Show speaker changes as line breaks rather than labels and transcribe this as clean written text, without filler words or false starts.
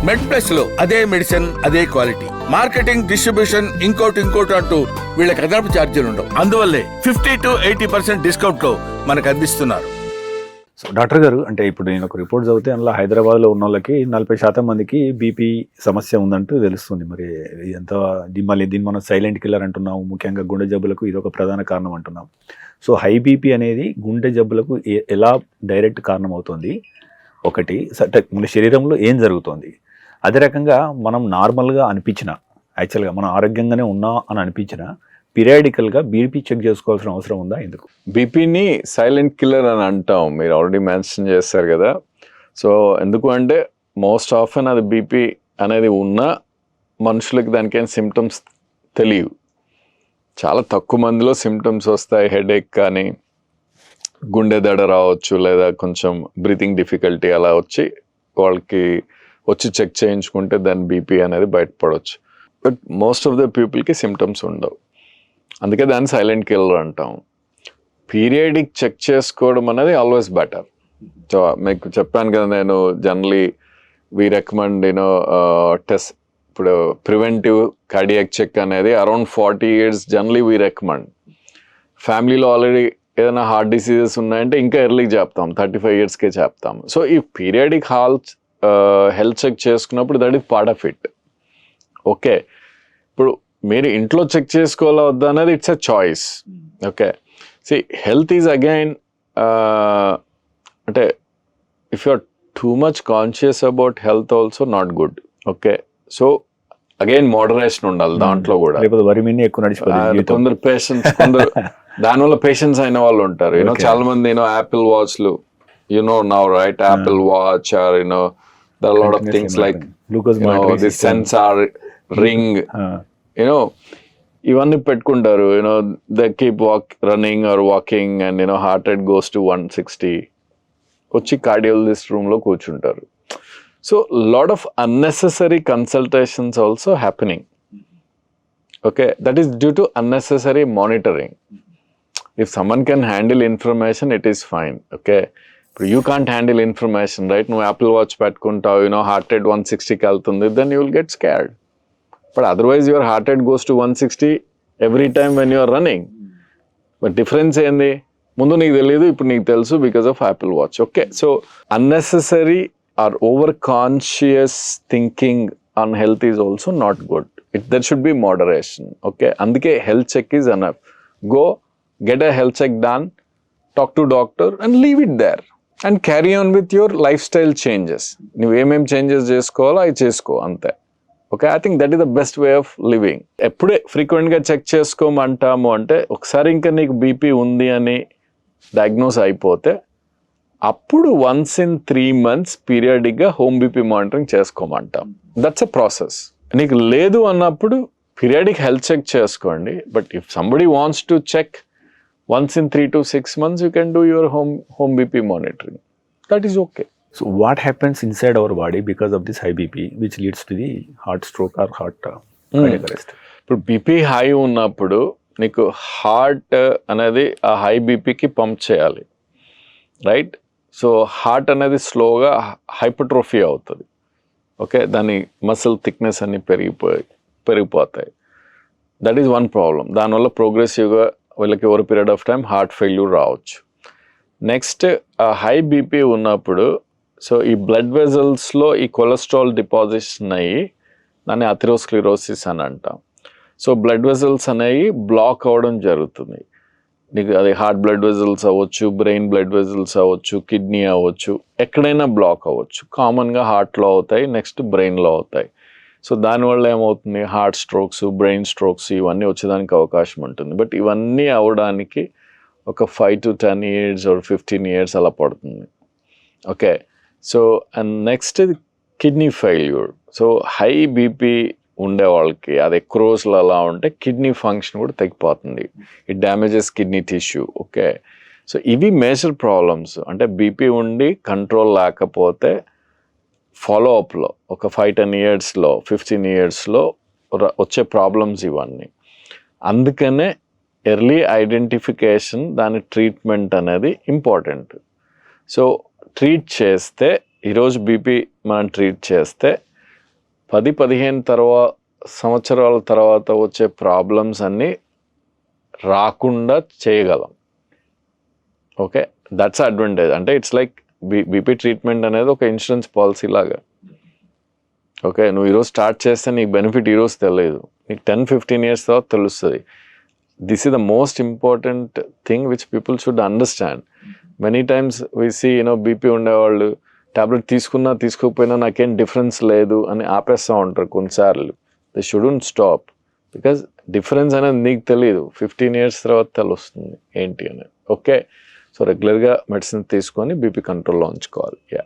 మెడ్ plus లో అదే medicine అదే క్వాలిటీ, మార్కెటింగ్, డిస్ట్రిబ్యూషన్, ఇంకోటి అంటూ వీళ్ళకి అదనపు ఛార్జీలు ఉండవు. అందువల్లే 50 to 80% డిస్కౌంట్ లో మనకు అందిస్తున్నారు.
సో డాక్టర్ గారు, అంటే ఇప్పుడు నేను ఒక రిపోర్ట్ చదివితే అందులో హైదరాబాద్లో ఉన్న వాళ్ళకి 40% మందికి బీపీ సమస్య ఉందంటూ తెలుస్తుంది. మరి ఎంత మళ్ళీ దీన్ని మనం సైలెంట్ కిల్లర్ అంటున్నాం, ముఖ్యంగా గుండె జబ్బులకు ఇది ఒక ప్రధాన కారణం అంటున్నాం. సో హై బీపీ అనేది గుండె జబ్బులకు ఎలా డైరెక్ట్ కారణం అవుతుంది? ఒకటి, మన శరీరంలో ఏం జరుగుతుంది? అదే రకంగా మనం నార్మల్గా అనిపించిన, యాక్చువల్గా మనం ఆరోగ్యంగానే ఉన్నాం అని అనిపించిన పీరియాడికల్గా బీపీ చెక్ చేసుకోవాల్సిన అవసరం ఉందా? ఎందుకు
బీపీని సైలెంట్ కిల్లర్ అని అంటాం? మీరు ఆల్రెడీ మెన్షన్ చేస్తారు కదా. సో ఎందుకు అంటే మోస్ట్ ఆఫెన్ అది బీపీ అనేది ఉన్న మనుషులకి దానికేం సిమ్టమ్స్ తెలియవు. చాలా తక్కువ మందిలో సిమ్టమ్స్ వస్తాయి. హెడేక్ కానీ, గుండె దడ రావచ్చు, లేదా కొంచెం బ్రీతింగ్ డిఫికల్టీ అలా వచ్చి వాళ్ళకి చెక్ చేయించుకుంటే దాని బీపీ అనేది బయటపడవచ్చు. బట్ మోస్ట్ ఆఫ్ ద పీపుల్కి సిమ్టమ్స్ ఉండవు. అందుకే దాన్ని సైలెంట్ కిల్లర్ అంటాం. పీరియాడిక్ చెక్ చేసుకోవడం అనేది ఆల్వేస్ బెటర్. సో మీకు చెప్పాను కదా, నేను జనరలీ వీ రికమెండ్ టెస్ట్. ఇప్పుడు ప్రివెంటివ్ కార్డియాక్ చెక్ అనేది around 40 years generally we recommend. ఫ్యామిలీలో ఆల్రెడీ ఏదైనా హార్ట్ డిసీజెస్ ఉన్నాయంటే ఇంకా ఎర్లీకి చెప్తాం, 35 yearsకే చెప్తాం. సో ఈ పీరియాడిక్ హెల్త్ చెక్ చేసుకున్నప్పుడు that is part of it. Okay, ఇప్పుడు మీరు ఇంట్లో చెక్ చేసుకోవాలా వద్దా అనేది it's a choice. Okay, see health is again అంటే if you are too much conscious about health also not good. Okay, so again moderation ఉండాలి దాంట్లో కూడా. కొందరు పేషెంట్స్, కొందరు దానివల్ల పేషెంట్స్ అయిన వాళ్ళు ఉంటారు. చాలా మంది Apple వాచ్లు, now right, Apple Watch, or there are a lot of things like the sensor ring, ఇవన్నీ పెట్టుకుంటారు. they keep running or walking and heart rate goes to 160, వచ్చి కార్డియాలజిస్ట్ రూమ్ లో కూర్చుంటారు. So lot of unnecessary consultations also happening. Okay, that is due to unnecessary monitoring. If someone can handle information, it is fine. Okay, but you can't handle information, right? No Apple Watch pettukuntavu, heart rate 160 kaltundi, then you will get scared. But otherwise your heart rate goes to 160 every time when you are running. But difference endi, mundu neeku teliyadu, ippudu neeku telusu because of Apple Watch. Okay, so unnecessary or over conscious thinking on health is also not good. There should be moderation. Okay, అందుకే health check is enough. Go get a health check done, talk to doctor and leave it there and carry on with your lifestyle changes. నువ్వు ఏమేం changes చేసుకోవాలో అవి చేసుకో అంతే. Okay, I think that is the best way of living. ఎప్పుడే ఫ్రీక్వెంట్గా check చేసుకోమంటాము అంటే, ఒకసారి ఇంకా నీకు బీపీ ఉంది అని డయాగ్నోస్ అయిపోతే అప్పుడు once in 3 months పీరియాడిక్గా హోమ్ బీపీ మానిటరింగ్ చేసుకోమంటాం. That's a process. నీకు లేదు అన్నప్పుడు పీరియాడిక్ హెల్త్ చెక్ చేసుకోండి. But if somebody wants to check once in 3 to 6 months, you can do your home BP monitoring. That is okay.
So what happens inside our body because of this high BP, which leads to the heart stroke or heart cardiac arrest?
ఇప్పుడు BP high ఉన్నప్పుడు నీకు heart అనేది ఆ high బీపీకి pump చేయాలి, right? So heart అనేది స్లోగా hypertrophy అవుతుంది. Okay, దాని మసిల్ థిక్నెస్ అన్ని పెరిగిపోతాయి. That is one problem. దానివల్ల ప్రోగ్రెసివ్గా వీళ్ళకి over period of time heart failure రావచ్చు. నెక్స్ట్, హై బీపీ ఉన్నప్పుడు సో ఈ బ్లడ్ వెజల్స్లో ఈ కొలెస్ట్రాల్ డిపాజిషన్ అయ్యి దాన్ని అథెరోస్క్లెరోసిస్ అని అంటాం. సో బ్లడ్ వెజల్స్ అనేవి బ్లాక్ అవ్వడం జరుగుతుంది. నీకు అది హార్ట్ బ్లడ్ వెజల్స్ అవ్వచ్చు, బ్రెయిన్ బ్లడ్ వెజల్స్ అవ్వచ్చు, కిడ్నీ అవ్వచ్చు, ఎక్కడైనా బ్లాక్ అవ్వచ్చు. కామన్గా హార్ట్లో అవుతాయి, నెక్స్ట్ బ్రెయిన్లో అవుతాయి. సో దానివల్ల ఏమవుతుంది, హార్ట్ స్ట్రోక్స్, బ్రెయిన్ స్ట్రోక్స్ ఇవన్నీ వచ్చేదానికి అవకాశం ఉంటుంది. బట్ ఇవన్నీ అవ్వడానికి ఒక 5 to 10 years or 15 years అలా పడుతుంది. Okay, so and next kidney failure. So high BP ఉండే వాళ్ళకి అది ఎక్కువ రోజులు అలా ఉంటే కిడ్నీ ఫంక్షన్ కూడా తగ్గిపోతుంది. It damages kidney tissue. Okay, so ఇవి మేజర్ ప్రాబ్లమ్స్. అంటే బీపీ ఉండి కంట్రోల్ లేకపోతే ఫాలోఅప్లో ఒక 5-10 yearsలో 15 yearsలో వచ్చే ప్రాబ్లమ్స్ ఇవన్నీ. అందుకనే ఎర్లీ ఐడెంటిఫికేషన్, దాని ట్రీట్మెంట్ అనేది ఇంపార్టెంట్. సో ట్రీట్ చేస్తే, ఈరోజు బీపీ మనం ట్రీట్ చేస్తే 10-15 సంవత్సరాల తర్వాత వచ్చే ప్రాబ్లమ్స్ అన్నీ రాకుండా చేయగలం. Okay, that's advantage. అంటే ఇట్స్ లైక్ బీపీ ట్రీట్మెంట్ అనేది ఒక ఇన్సూరెన్స్ పాలసీ లాగా. ఓకే, నువ్వు ఈరోజు స్టార్ట్ చేస్తే నీకు బెనిఫిట్ ఈరోజు తెలియదు, నీకు 10-15 years తర్వాత తెలుస్తుంది. This is the most important thing which people should understand. Many times we see BP ఉండేవాళ్ళు టాబ్లెట్ తీసుకున్నా తీసుకోకపోయినా నాకేం డిఫరెన్స్ లేదు అని ఆపేస్తూ ఉంటారు కొన్నిసార్లు. They shouldn't stop, because difference అనేది నీకు తెలియదు, 15 years తర్వాత తెలుస్తుంది ఏంటి అనేది. ఓకే, సో రెగ్యులర్గా మెడిసిన్ తీసుకొని బీపీ కంట్రోల్లో ఉంచుకోవాలి. యా.